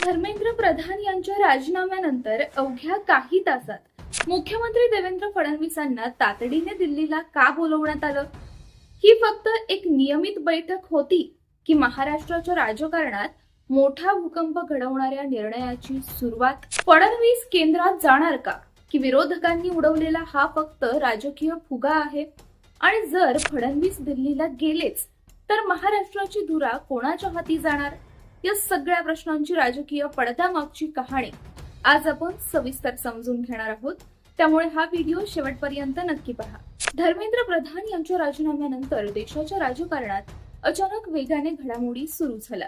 धर्मेंद्र प्रधान यांच्या राजीनाम्यानंतर अवघ्या काही तासात मुख्यमंत्री देवेंद्र फडणवीसांना तातडीने दिल्लीला का बोलवण्यात आलं? ही फक्त एक नियमित बैठक होती की महाराष्ट्राच्या राजकारणात मोठा भूकंप घडवणाऱ्या निर्णयाची सुरुवात? फडणवीस केंद्रात जाणार का की विरोधकांनी उडवलेला हा फक्त राजकीय फुगा आहे? आणि जर फडणवीस दिल्लीला गेलेच तर महाराष्ट्राची धुरा कोणाच्या हाती जाणार? या सगळ्या प्रश्नांची राजकीय पडद्यामागची कहाणी आज आपण सविस्तर समजून घेणार आहोत, त्यामुळे हा व्हिडिओ शेवटपर्यंत नक्की पहा. धर्मेंद्र प्रधान यांच्या राजीनाम्यानंतर देशाच्या राजकारणात अचानक वेगाने घडामोडी सुरू झाल्या.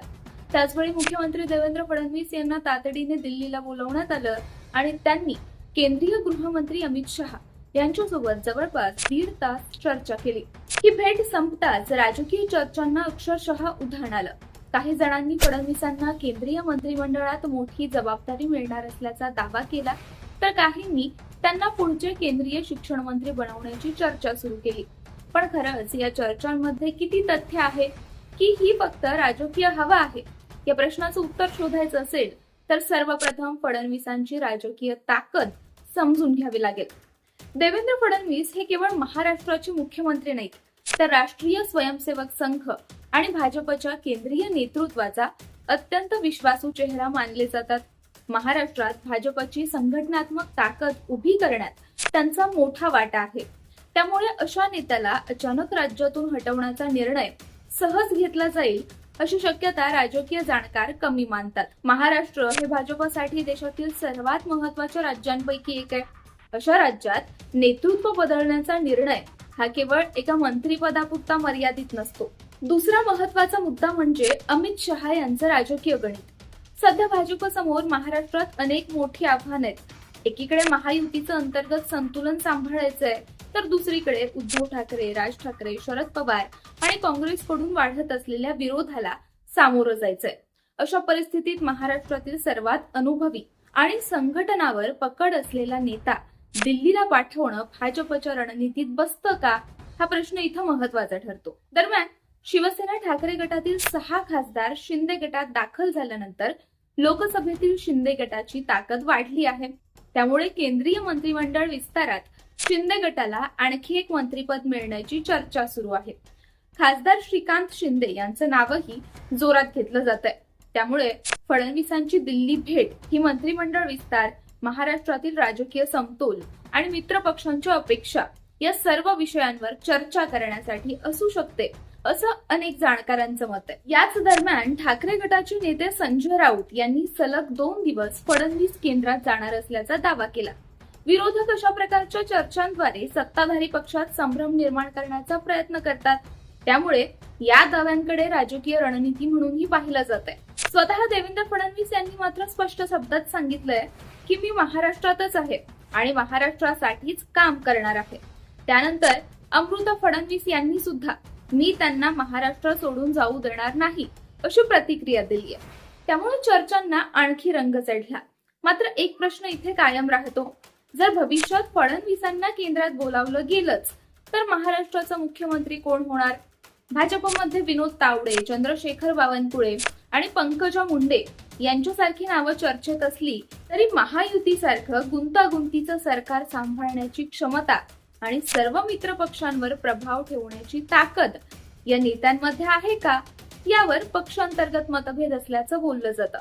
त्याचवेळी मुख्यमंत्री देवेंद्र फडणवीस यांना तातडीने दिल्लीला बोलवण्यात आलं आणि त्यांनी केंद्रीय गृहमंत्री अमित शहा यांच्यासोबत जवळपास 1.5 तास चर्चा केली. ही भेट संपताच राजकीय चर्चांना अक्षरशः उधाण आलं. काही जणांनी फडणवीसांना केंद्रीय मंत्रिमंडळात मोठी जबाबदारी मिळणार असल्याचा दावा केला, तर काहींनी त्यांना पुढचे केंद्रीय शिक्षण मंत्री बनवण्याची चर्चा सुरू केली. पण खरंच या चर्चांमध्ये किती तथ्य आहे की ही फक्त राजकीय हवा आहे? या प्रश्नाचं उत्तर शोधायचं असेल तर सर्वप्रथम फडणवीसांची राजकीय ताकद समजून घ्यावी लागेल. देवेंद्र फडणवीस हे केवळ महाराष्ट्राचे मुख्यमंत्री नाहीत, तर राष्ट्रीय स्वयंसेवक संघ आणि भाजपच्या केंद्रीय नेतृत्वाचा अत्यंत विश्वासू चेहरा मानले जातात. महाराष्ट्रात भाजपची संघटनात्मक ताकद उभी करण्यात त्यांचा मोठा वाटा आहे. त्यामुळे अशा नेत्याला अचानक राज्यातून हटवण्याचा निर्णय सहज घेतला जाईल अशी शक्यता राजकीय जाणकार कमी मानतात. महाराष्ट्र हे भाजपसाठी देशातील सर्वात महत्त्वाच्या राज्यांपैकी एक आहे. अशा राज्यात नेतृत्व बदलण्याचा निर्णय हा केवळ एका मंत्रिपदापुरता मर्यादित नसतो. दुसरा महत्त्वाचा मुद्दा म्हणजे अमित शहा यांचं राजकीय गणित. सध्या भाजप समोर महाराष्ट्रात अनेक मोठी आव्हानं आहेत. एकीकडे महायुतीचं अंतर्गत संतुलन सांभाळायचंय, तर दुसरीकडे उद्धव ठाकरे, राज ठाकरे, शरद पवार आणि काँग्रेसकडून वाढत असलेल्या विरोधाला सामोरं जायचंय. अशा परिस्थितीत महाराष्ट्रातील सर्वात अनुभवी आणि संघटनावर पकड असलेला नेता दिल्लीला पाठवणं भाजपच्या रणनीतीत बसतं का, हा प्रश्न इथं महत्वाचा ठरतो. दरम्यान शिवसेना ठाकरे गटातील 6 खासदार शिंदे गटात दाखल झाल्यानंतर लोकसभेतील शिंदे गटाची ताकद वाढली आहे. त्यामुळे केंद्रीय मंत्रिमंडळ विस्तारात शिंदे गटाला आणखी एक मंत्रिपद मिळण्याची चर्चा सुरू आहे. खासदार श्रीकांत शिंदे यांचं नावही जोरात घेतलं जात आहे. त्यामुळे फडणवीसांची दिल्ली भेट ही मंत्रिमंडळ विस्तार, महाराष्ट्रातील राजकीय समतोल आणि मित्र पक्षांच्या अपेक्षा या सर्व विषयांवर चर्चा करण्यासाठी असू शकते, असं अनेक जाणकारांचं मत आहे. याच दरम्यान ठाकरे गटाचे नेते संजय राऊत यांनी सलग 2 दिवस फडणवीस केंद्रात जाणार असल्याचा दावा केला. विरोधक अशा प्रकारच्या चर्चांद्वारे सत्ताधारी पक्षात संभ्रम निर्माण करण्याचा प्रयत्न करतात. त्यामुळे या दाव्यांकडे राजकीय रणनीती म्हणूनही पाहिलं जात आहे. स्वतः देवेंद्र फडणवीस यांनी मात्र स्पष्ट शब्दात सांगितलंय की मी महाराष्ट्रातच आहे आणि महाराष्ट्रासाठीच काम करणार आहे. त्यानंतर अमृता फडणवीस यांनी सुद्धा मी त्यांना महाराष्ट्र सोडून जाऊ देणार नाही अशी प्रतिक्रिया दिली आहे. त्यामुळे चर्चांना आणखी रंग चढला. मात्र एक प्रश्न इथे कायम राहतो, जर भविष्यात फडणवीसांना केंद्रात बोलावलं गेलंच तर महाराष्ट्राचा मुख्यमंत्री कोण होणार? भाजपमध्ये विनोद तावडे, चंद्रशेखर बावनकुळे आणि पंकजा मुंडे यांच्यासारखी नावं चर्चेत असली तरी महायुतीसारखं गुंतागुंतीचं सरकार सांभाळण्याची क्षमता आणि सर्व मित्र पक्षांवर प्रभाव ठेवण्याची ताकद या नेत्यांमध्ये आहे का, यावर पक्षांतर्गत मतभेद असल्याचं बोललं जातं.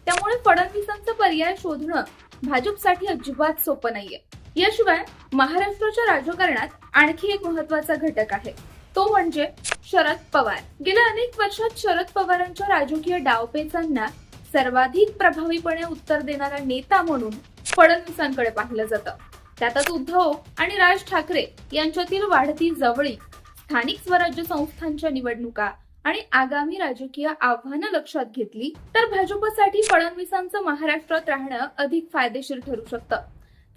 त्यामुळे फडणवीसांचा पर्याय शोधणं भाजपसाठी अजिबात सोपं नाहीये. याशिवाय महाराष्ट्राच्या राजकारणात आणखी एक महत्वाचा घटक आहे, तो म्हणजे शरद पवार. गेल्या अनेक वर्षात शरद पवारांच्या राजकीय डावपेचांना सर्वाधिक प्रभावीपणे उत्तर देणारा नेता म्हणून फडणवीसांकडे पाहिलं जातं. त्यातच उद्धव आणि राज ठाकरे यांच्यातील वाढती जवळीक, स्थानिक स्वराज्य संस्थांच्या निवडणुका आणि आगामी राजकीय आव्हानं लक्षात घेतली तर भाजपसाठी फडणवीसांचं महाराष्ट्रात राहणं अधिक फायदेशीर ठरू शकतं.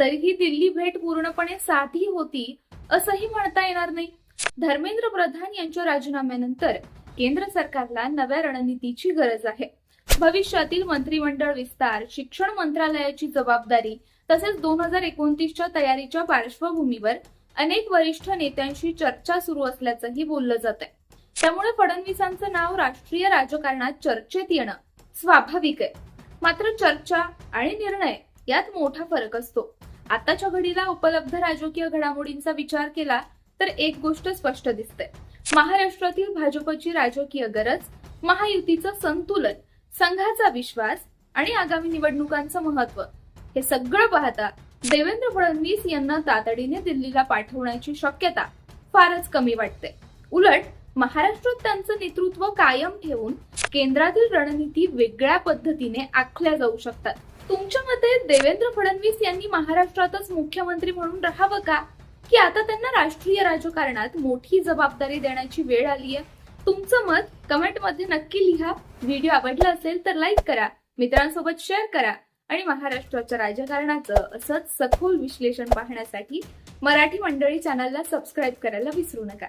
तरीही दिल्ली भेट पूर्णपणे साधी होती असंही म्हणता येणार नाही. धर्मेंद्र प्रधान यांच्या राजीनाम्यानंतर केंद्र सरकारला नव्या रणनीतीची गरज आहे. भविष्यातील मंत्रिमंडळ विस्तार, शिक्षण मंत्रालयाची जबाबदारी तसेच 2029च्या तयारीच्या पार्श्वभूमीवर अनेक वरिष्ठ नेत्यांशी चर्चा सुरू असल्याचंही बोललं जात आहे. त्यामुळे फडणवीसांचं नाव राष्ट्रीय राजकारणात चर्चेत येणं स्वाभाविक आहे. मात्र चर्चा आणि निर्णय यात मोठा फरक असतो. आताच्या घडीला उपलब्ध राजकीय घडामोडींचा विचार केला तर एक गोष्ट स्पष्ट दिसते. महाराष्ट्रातील भाजपची राजकीय गरज, महायुतीचं संतुलन, संघाचा विश्वास आणि आगामी निवडणुकांचं महत्व हे सगळं पाहता देवेंद्र फडणवीस यांना तातडीने दिल्लीला पाठवण्याची शक्यता फारच कमी वाटते. उलट महाराष्ट्रात त्यांचं नेतृत्व कायम ठेवून केंद्रातील रणनीती वेगळ्या पद्धतीने आखल्या जाऊ शकतात. तुमच्या मते देवेंद्र फडणवीस यांनी महाराष्ट्रातच मुख्यमंत्री म्हणून राहावं का, की आता त्यांना राष्ट्रीय राजकारणात मोठी जबाबदारी देण्याची वेळ आली आहे? तुमचं मत कमेंट मध्ये नक्की लिहा. व्हिडिओ आवडला असेल तर लाईक करा, मित्रांसोबत शेअर करा आणि महाराष्ट्राच्या राजकारणाचं असंच सखोल विश्लेषण पाहण्यासाठी मराठी मंडळी चॅनलला सबस्क्राईब करायला विसरू नका.